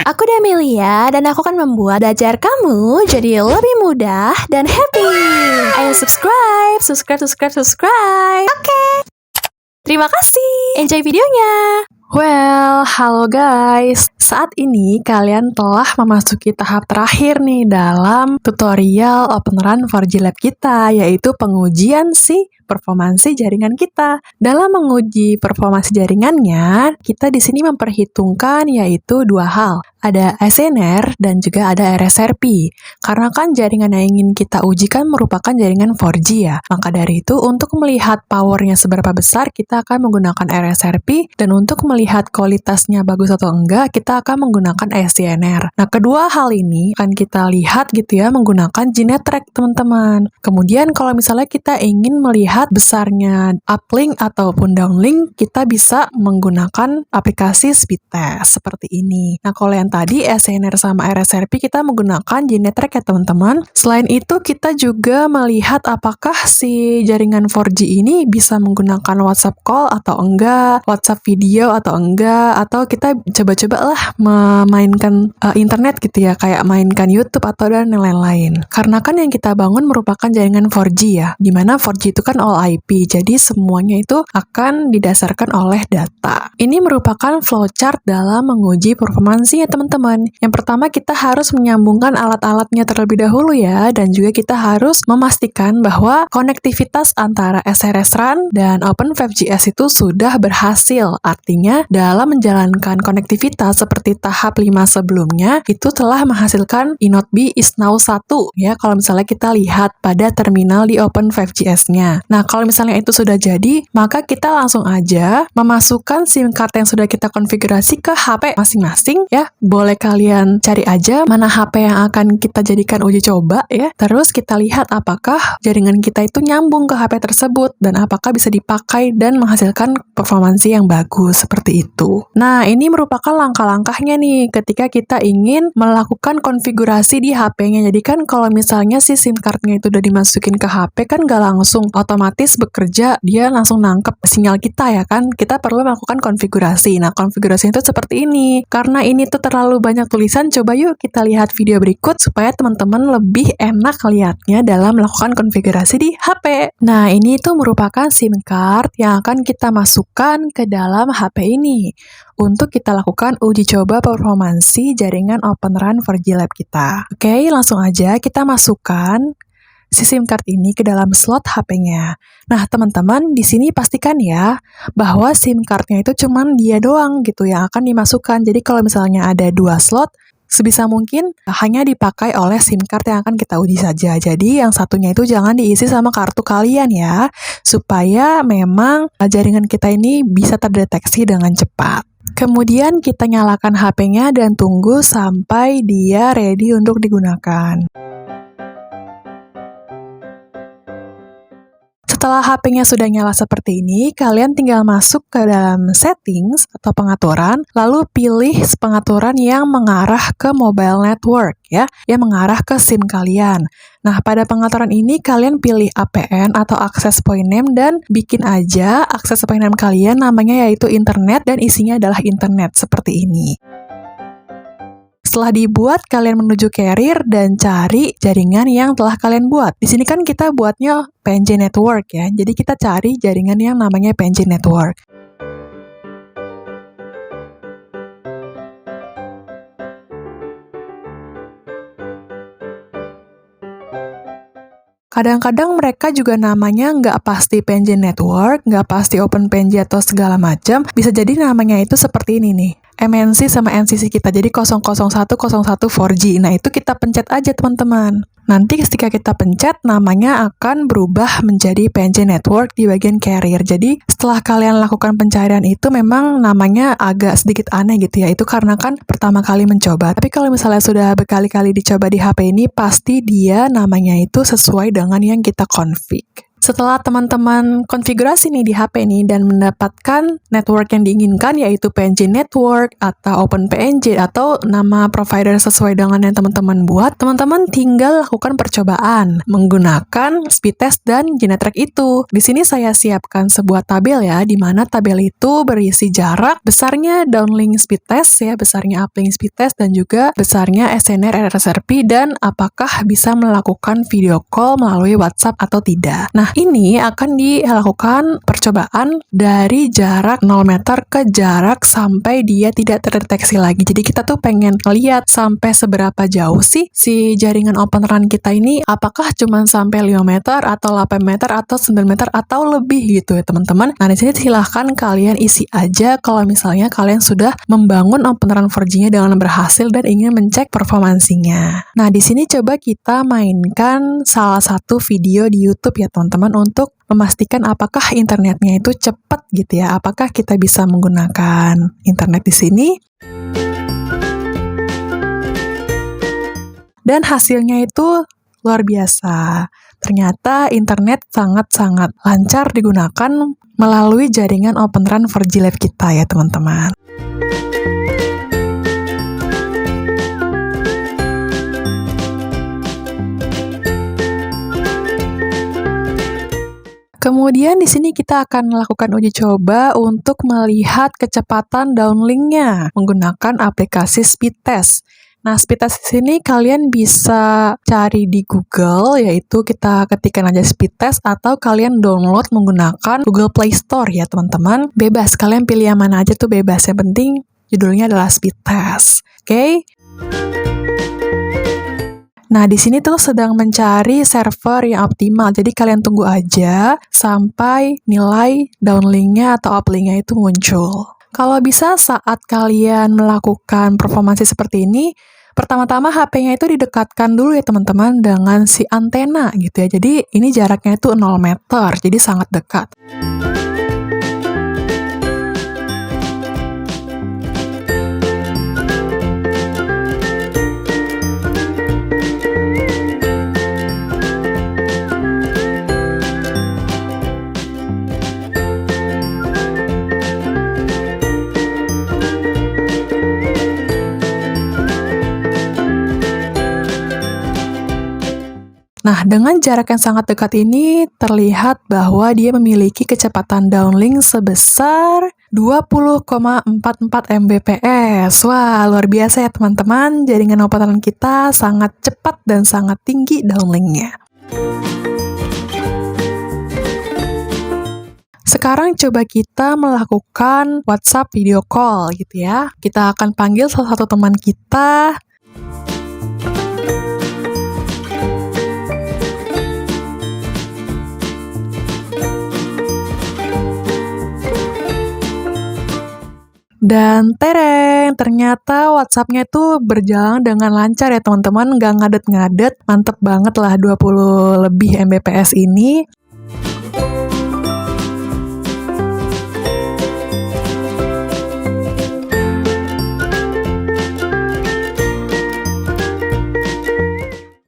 Aku Damelia dan aku akan membuat belajar kamu jadi lebih mudah dan happy. Ayo subscribe. Oke. Terima kasih. Enjoy videonya. Well, halo guys. Saat ini kalian telah memasuki tahap terakhir nih dalam tutorial Open Run 4G Lab kita, yaitu pengujian performansi jaringan kita. Dalam menguji performansi jaringannya, kita di sini memperhitungkan yaitu dua hal. Ada SNR dan juga ada RSRP. Karena kan jaringan yang ingin kita uji kan merupakan jaringan 4G ya. Maka dari itu, untuk melihat powernya seberapa besar, kita akan menggunakan RSRP. Dan untuk melihat kualitasnya bagus atau enggak, kita akan menggunakan SNR. Nah, kedua hal ini akan kita lihat gitu ya, menggunakan GNetTrack, teman-teman. Kemudian, kalau misalnya kita ingin melihat besarnya uplink ataupun downlink, kita bisa menggunakan aplikasi speed test seperti ini. Nah, kalau yang tadi SNR sama RSRP kita menggunakan GNetTrack ya teman-teman. Selain itu kita juga melihat apakah si jaringan 4G ini bisa menggunakan WhatsApp call atau enggak, WhatsApp video atau enggak, atau kita coba-coba lah memainkan internet gitu ya, kayak mainkan YouTube atau dan lain-lain. Karena kan yang kita bangun merupakan jaringan 4G ya, dimana 4G itu kan all IP, jadi semuanya itu akan didasarkan oleh data. Ini merupakan flowchart dalam menguji performansi ya teman-teman. Yang pertama kita harus menyambungkan alat-alatnya terlebih dahulu ya, dan juga kita harus memastikan bahwa konektivitas antara SRS Run dan Open 5GS itu sudah berhasil. Artinya dalam menjalankan konektivitas seperti tahap 5 sebelumnya, itu telah menghasilkan inode is now 1 ya, kalau misalnya kita lihat pada terminal di Open 5GS-nya. Nah, kalau misalnya itu sudah jadi, maka kita langsung aja memasukkan SIM card yang sudah kita konfigurasi ke HP masing-masing ya. Boleh kalian cari aja mana HP yang akan kita jadikan uji coba ya. Terus kita lihat apakah jaringan kita itu nyambung ke HP tersebut dan apakah bisa dipakai dan menghasilkan performansi yang bagus seperti itu. Nah, ini merupakan langkah-langkahnya nih ketika kita ingin melakukan konfigurasi di HP-nya. Jadi kan kalau misalnya si SIM card-nya itu udah dimasukin ke HP kan gak langsung otomatis bekerja, dia langsung nangkep sinyal kita ya kan. Kita perlu melakukan konfigurasi. Nah, konfigurasi itu seperti ini. Karena ini tuh terlalu banyak tulisan, coba yuk kita lihat video berikut supaya teman-teman lebih enak lihatnya dalam melakukan konfigurasi di HP. Nah, ini tuh merupakan SIM card yang akan kita masukkan ke dalam HP ini untuk kita lakukan uji coba performansi jaringan Open Run 4G Lab kita. Oke, langsung aja kita masukkan si SIM card ini ke dalam slot HP-nya. Nah, teman-teman, di sini pastikan ya bahwa SIM card-nya itu cuman dia doang gitu yang akan dimasukkan. Jadi kalau misalnya ada 2 slot, sebisa mungkin hanya dipakai oleh SIM card yang akan kita uji saja. Jadi yang satunya itu jangan diisi sama kartu kalian ya, supaya memang jaringan kita ini bisa terdeteksi dengan cepat. Kemudian kita nyalakan HP-nya dan tunggu sampai dia ready untuk digunakan. Setelah HP-nya sudah nyala seperti ini, kalian tinggal masuk ke dalam settings atau pengaturan, lalu pilih pengaturan yang mengarah ke mobile network ya, yang mengarah ke SIM kalian. Nah, pada pengaturan ini kalian pilih APN atau access point name dan bikin aja access point name kalian namanya yaitu internet dan isinya adalah internet seperti ini. Setelah dibuat, kalian menuju carrier dan cari jaringan yang telah kalian buat. Di sini kan kita buatnya PNG Network ya, jadi kita cari jaringan yang namanya PNG Network. Kadang-kadang mereka juga namanya nggak pasti PNG Network, nggak pasti Open PNG atau segala macam. Bisa jadi namanya itu seperti ini nih. MNC sama NCC kita, jadi 00101 4G. Nah, itu kita pencet aja teman-teman. Nanti ketika kita pencet, namanya akan berubah menjadi PNG Network di bagian carrier. Jadi, setelah kalian lakukan pencarian itu memang namanya agak sedikit aneh gitu ya. Itu karena kan pertama kali mencoba. Tapi kalau misalnya sudah berkali-kali dicoba di HP ini, pasti dia namanya itu sesuai dengan yang kita config. Setelah teman-teman konfigurasi nih di HP nih dan mendapatkan network yang diinginkan yaitu PNG Network atau OpenPNG atau nama provider sesuai dengan yang teman-teman buat, teman-teman tinggal lakukan percobaan menggunakan speed test dan Genetrack itu. Di sini saya siapkan sebuah tabel ya, di mana tabel itu berisi jarak, besarnya downlink speed test ya, besarnya uplink speed test dan juga besarnya SNR RSRP dan apakah bisa melakukan video call melalui WhatsApp atau tidak. Nah, ini akan dilakukan percobaan dari jarak 0 meter ke jarak sampai dia tidak terdeteksi lagi. Jadi kita tuh pengen lihat sampai seberapa jauh sih si jaringan Open RAN kita ini, apakah cuma sampai 5 meter atau 8 meter atau 9 meter atau lebih gitu ya teman-teman. Nah, di sini silahkan kalian isi aja kalau misalnya kalian sudah membangun Open RAN 4G-nya dengan berhasil dan ingin mencek performansinya. Nah, di sini coba kita mainkan salah satu video di YouTube ya teman-teman untuk memastikan apakah internetnya itu cepat gitu ya. Apakah kita bisa menggunakan internet di sini? Dan hasilnya itu luar biasa. Ternyata internet sangat-sangat lancar digunakan melalui jaringan Open RAN 4G Live kita ya teman-teman. Kemudian di sini kita akan melakukan uji coba untuk melihat kecepatan downlinknya menggunakan aplikasi speed test. Nah, speed test di sini kalian bisa cari di Google, yaitu kita ketikkan aja speed test atau kalian download menggunakan Google Play Store ya teman-teman. Bebas, kalian pilih yang mana aja tuh bebas. Yang penting judulnya adalah speed test. Oke? Nah, di sini tuh sedang mencari server yang optimal. Jadi kalian tunggu aja sampai nilai downlinknya atau uplinknya itu muncul. Kalau bisa saat kalian melakukan performansi seperti ini, pertama-tama HP-nya itu didekatkan dulu ya teman-teman dengan si antena gitu ya. Jadi ini jaraknya itu 0 meter, jadi sangat dekat. Nah, dengan jarak yang sangat dekat ini, terlihat bahwa dia memiliki kecepatan downlink sebesar 20,44 Mbps. Wah, luar biasa ya teman-teman. Jaringan Open RAN kita sangat cepat dan sangat tinggi downlinknya. Sekarang coba kita melakukan WhatsApp video call gitu ya. Kita akan panggil salah satu teman kita. Dan tereng, ternyata WhatsApp-nya itu berjalan dengan lancar ya teman-teman, nggak ngadet-ngadet, mantep banget lah 20 lebih Mbps ini.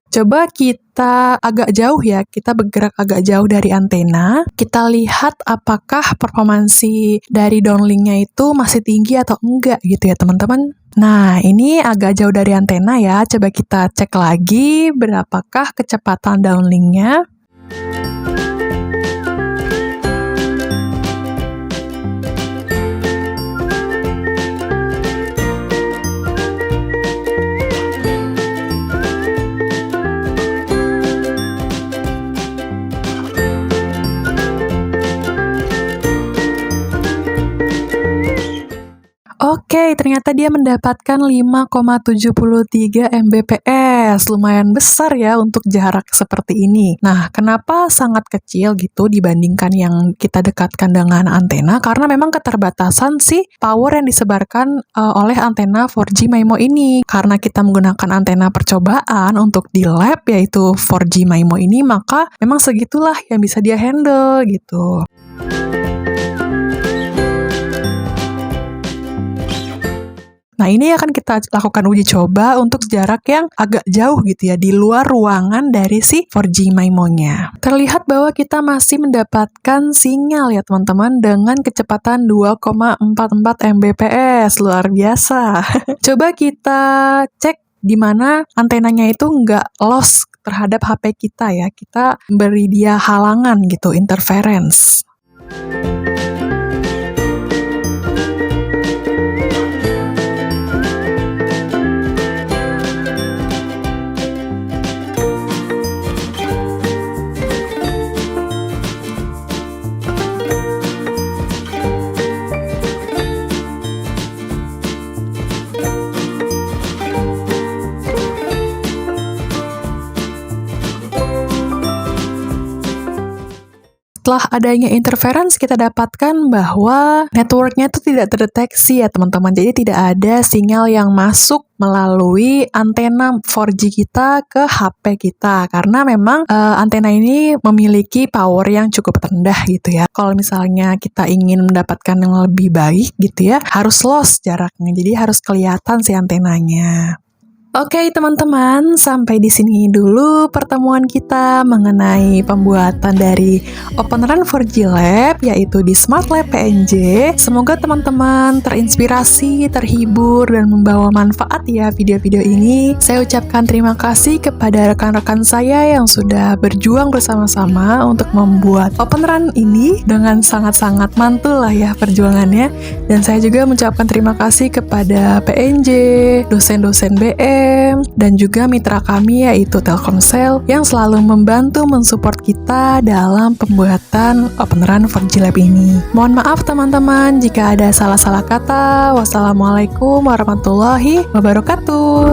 Coba kita agak jauh ya, kita bergerak agak jauh dari antena. Kita lihat apakah performansi dari downlinknya itu masih tinggi atau enggak gitu ya teman-teman. Nah, ini agak jauh dari antena ya. Coba kita cek lagi berapakah kecepatan downlinknya. Oke, ternyata dia mendapatkan 5,73 Mbps. Lumayan besar ya untuk jarak seperti ini. Nah, kenapa sangat kecil gitu dibandingkan yang kita dekatkan dengan antena? Karena memang keterbatasan sih power yang disebarkan oleh antena 4G MIMO ini. Karena kita menggunakan antena percobaan untuk di lab yaitu 4G MIMO ini, maka memang segitulah yang bisa dia handle gitu. Nah, Nah, ini akan kita lakukan uji coba untuk jarak yang agak jauh gitu ya, di luar ruangan dari si 4G MIMO-nya. Terlihat bahwa kita masih mendapatkan sinyal ya teman-teman dengan kecepatan 2,44 Mbps, luar biasa. Coba kita cek di mana antenanya itu nggak loss terhadap HP kita ya. Kita beri dia halangan gitu, interference. Setelah adanya interference, kita dapatkan bahwa networknya itu tidak terdeteksi ya teman-teman. Jadi tidak ada sinyal yang masuk melalui antena 4G kita ke HP kita. Karena memang antena ini memiliki power yang cukup rendah gitu ya. Kalau misalnya kita ingin mendapatkan yang lebih baik gitu ya, harus loss jaraknya. Jadi harus kelihatan si antenanya. Oke teman-teman, sampai di sini dulu pertemuan kita mengenai pembuatan dari Open Run 4G Lab, yaitu di Smart Lab PNJ. Semoga teman-teman terinspirasi, terhibur, dan membawa manfaat ya video-video ini. Saya ucapkan terima kasih kepada rekan-rekan saya yang sudah berjuang bersama-sama untuk membuat Open Run ini dengan sangat-sangat mantul lah ya perjuangannya. Dan saya juga mengucapkan terima kasih kepada PNJ, dosen-dosen BM, dan juga mitra kami yaitu Telkomsel yang selalu membantu mensupport kita dalam pembuatan Open Run 4G Lab ini. Mohon maaf teman-teman jika ada salah-salah kata. Wassalamualaikum warahmatullahi wabarakatuh.